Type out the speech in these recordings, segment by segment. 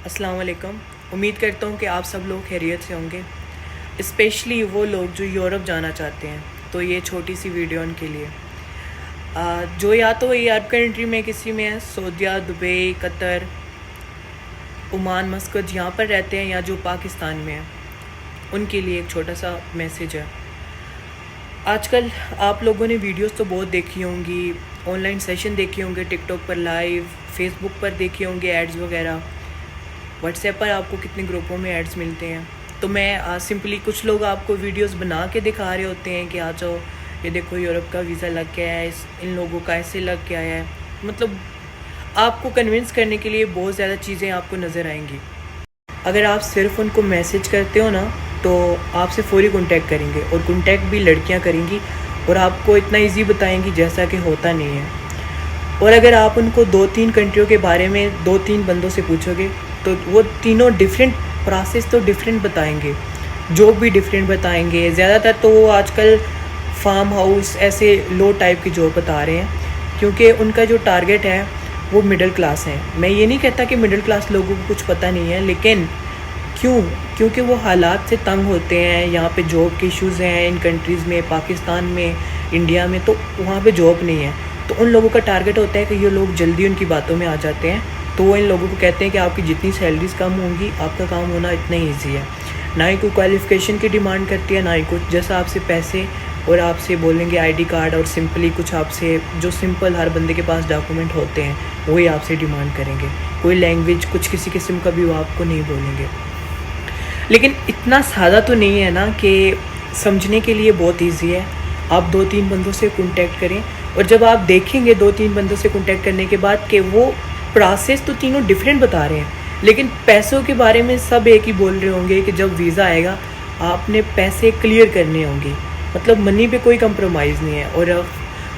السلام علیکم. امید کرتا ہوں کہ آپ سب لوگ خیریت سے ہوں گے، اسپیشلی وہ لوگ جو یورپ جانا چاہتے ہیں. تو یہ چھوٹی سی ویڈیو ان کے لیے جو یا تو یہ عرب کنٹری میں کسی میں ہے، سعودیہ، دبئی، قطر، عمان، مسقط یہاں پر رہتے ہیں، یا جو پاکستان میں ہیں، ان کے لیے ایک چھوٹا سا میسیج ہے. آج کل آپ لوگوں نے ویڈیوز تو بہت دیکھی ہوں گی، آن لائن سیشن دیکھے ہوں گے، ٹک ٹاک پر لائیو، فیس بک پر دیکھے ہوں گے ایڈز وغیرہ، واٹس ایپ پر آپ کو کتنے گروپوں میں ایڈز ملتے ہیں. تو میں سمپلی کچھ لوگ آپ کو ویڈیوز بنا کے دکھا رہے ہوتے ہیں کہ آ جاؤ، یہ دیکھو یورپ کا ویزا لگ کے آیا ہے، ان لوگوں کا ایسے لگ کے آیا ہے. مطلب آپ کو کنونس کرنے کے لیے بہت زیادہ چیزیں آپ کو نظر آئیں گی. اگر آپ صرف ان کو میسیج کرتے ہو نا تو آپ سے فوری کانٹیکٹ کریں گے، اور کانٹیکٹ بھی لڑکیاں کریں گی، اور آپ کو اتنا ایزی بتائیں گی جیسا کہ ہوتا نہیں ہے. اور اگر آپ ان کو 2-3 کنٹریوں کے بارے میں 2-3 بندوں سے پوچھو گے تو وہ تینوں ڈیفرنٹ پروسیس تو ڈیفرنٹ بتائیں گے، جاب بھی ڈیفرنٹ بتائیں گے. زیادہ تر تو وہ آج کل فارم ہاؤس ایسے لو ٹائپ کی جاب بتا رہے ہیں، کیونکہ ان کا جو ٹارگیٹ ہے وہ مڈل کلاس ہے. میں یہ نہیں کہتا کہ مڈل کلاس لوگوں کو کچھ پتہ نہیں ہے، لیکن کیونکہ وہ حالات سے تنگ ہوتے ہیں. یہاں پہ جاب کے ایشوز ہیں ان کنٹریز میں، پاکستان میں، انڈیا میں، تو وہاں پہ جاب نہیں ہے. تو ان لوگوں کا ٹارگیٹ ہوتا ہے کہ یہ لوگ جلدی ان کی باتوں میں آ جاتے ہیں. تو وہ ان لوگوں کو کہتے ہیں کہ آپ کی جتنی سیلریز کم ہوں گی، آپ کا کام ہونا اتنا ایزی ہے. نہ ہی کوئی کوالیفیکیشن کی ڈیمانڈ کرتی ہے، نہ ہی کچھ. جیسا آپ سے پیسے اور آپ سے بولیں گے ID کارڈ، اور سمپلی کچھ آپ سے جو سمپل ہر بندے کے پاس ڈاکومنٹ ہوتے ہیں وہی آپ سے ڈیمانڈ کریں گے. کوئی لینگویج کچھ کسی قسم کا بھی وہ آپ کو نہیں بولیں گے. لیکن اتنا سادہ تو نہیں ہے نا، کہ سمجھنے کے لیے بہت ایزی ہے. آپ 2-3 بندوں سے کانٹیکٹ کریں، اور جب آپ دیکھیں گے 2-3 بندوں سے کانٹیکٹ کرنے کے بعد کہ وہ پروسیس تو تینوں ڈیفرنٹ بتا رہے ہیں، لیکن پیسوں کے بارے میں سب ایک ہی بول رہے ہوں گے کہ جب ویزا آئے گا آپ نے پیسے کلیئر کرنے ہوں گے. مطلب منی پہ کوئی کمپرومائز نہیں ہے. اور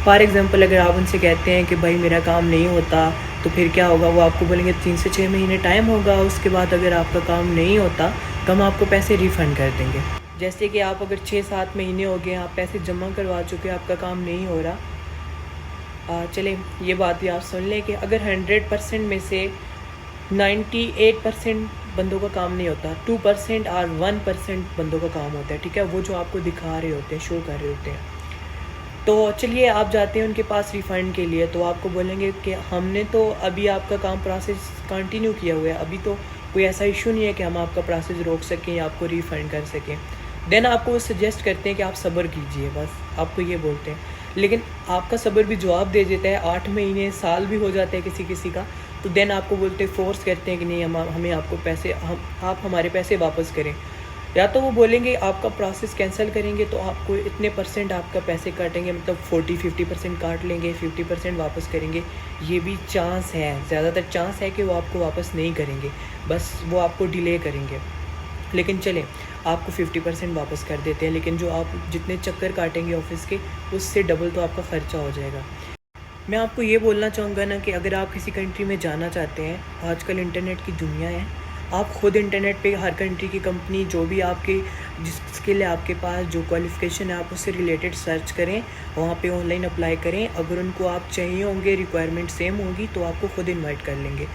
فار ایگزامپل اگر آپ ان سے کہتے ہیں کہ بھائی میرا کام نہیں ہوتا تو پھر کیا ہوگا، وہ آپ کو بولیں گے 3 سے 6 مہینے ٹائم ہوگا، اس کے بعد اگر آپ کا کام نہیں ہوتا تو ہم آپ کو پیسے ریفنڈ کر دیں گے. جیسے کہ آپ اگر 6-7 مہینے ہو گئے، آپ پیسے جمع کروا چکے، آپ کا کام نہیں ہو رہا. چلیں یہ بات بھی آپ سن لیں کہ اگر 100% میں سے 98% بندوں کا کام نہیں ہوتا، 2% اور 1% بندوں کا کام ہوتا ہے، ٹھیک ہے، وہ جو آپ کو دکھا رہے ہوتے ہیں، شو کر رہے ہوتے ہیں. تو چلیے آپ جاتے ہیں ان کے پاس ریفنڈ کے لیے، تو آپ کو بولیں گے کہ ہم نے تو ابھی آپ کا کام پروسیس کنٹینیو کیا ہوا ہے، ابھی تو کوئی ایسا ایشو نہیں ہے کہ ہم آپ کا پروسیس روک سکیں یا آپ کو ریفنڈ کر سکیں. دین آپ کو وہ سجیسٹ کرتے ہیں کہ آپ صبر کیجئے، بس آپ کو یہ بولتے ہیں. لیکن آپ کا صبر بھی جواب دے دیتا ہے، 8 مہینے، سال بھی ہو جاتا ہے کسی کا. تو دین آپ کو بولتے فورس کرتے ہیں کہ نہیں، ہمیں آپ کو پیسے، آپ ہمارے پیسے واپس کریں. یا تو وہ بولیں گے آپ کا پروسیس کینسل کریں گے تو آپ کو اتنے % آپ کا پیسے کاٹیں گے، مطلب 40-50% کاٹ لیں گے، 50% واپس کریں گے. یہ بھی چانس ہے، زیادہ تر چانس ہے کہ وہ آپ کو واپس نہیں کریں گے، بس وہ آپ کو ڈیلے کریں گے. لیکن چلیں آپ کو 50% واپس کر دیتے ہیں، لیکن جو آپ جتنے چکر کاٹیں گے آفس کے، اس سے ڈبل تو آپ کا خرچہ ہو جائے گا. میں آپ کو یہ بولنا چاہوں گا نا کہ اگر آپ کسی کنٹری میں جانا چاہتے ہیں، آج کل انٹرنیٹ کی دنیا ہے، آپ خود انٹرنیٹ پہ ہر کنٹری کی کمپنی جو بھی آپ کے جس اسکل ہے آپ کے پاس، جو کوالیفیکیشن ہے، آپ اس سے ریلیٹڈ سرچ کریں، وہاں پہ آن لائن اپلائی کریں. اگر ان کو آپ چاہیے ہوں گے، ریکوائرمنٹ سیم ہوگی، تو آپ کو خود انوائٹ کر لیں گے.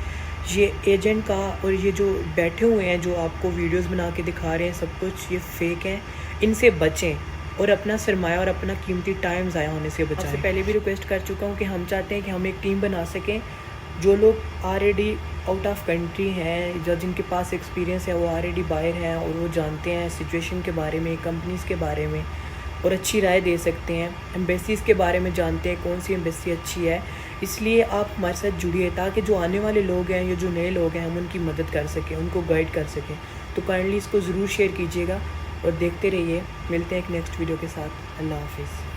یہ ایجنٹ کا اور یہ جو بیٹھے ہوئے ہیں جو آپ کو ویڈیوز بنا کے دکھا رہے ہیں، سب کچھ یہ فیک ہیں. ان سے بچیں اور اپنا سرمایہ اور اپنا قیمتی ٹائم ضائع ہونے سے بچائیں. آپ سے پہلے بھی ریکویسٹ کر چکا ہوں کہ ہم چاہتے ہیں کہ ہم ایک ٹیم بنا سکیں. جو لوگ آلریڈی آؤٹ آف کنٹری ہیں، جن کے پاس ایکسپیرینس ہے، وہ آلریڈی باہر ہیں اور وہ جانتے ہیں سچویشن کے بارے میں، کمپنیز کے بارے میں، اور اچھی رائے دے سکتے ہیں. ایمبیسیز کے بارے میں جانتے ہیں کون سی ایمبیسی اچھی ہے. اس لیے آپ ہمارے ساتھ جڑیے تاکہ جو آنے والے لوگ ہیں یا جو نئے لوگ ہیں، ہم ان کی مدد کر سکیں، ان کو گائیڈ کر سکیں. تو کائنڈلی اس کو ضرور شیئر کیجیے گا اور دیکھتے رہیے. ملتے ہیں ایک نیکسٹ ویڈیو کے ساتھ. اللہ حافظ.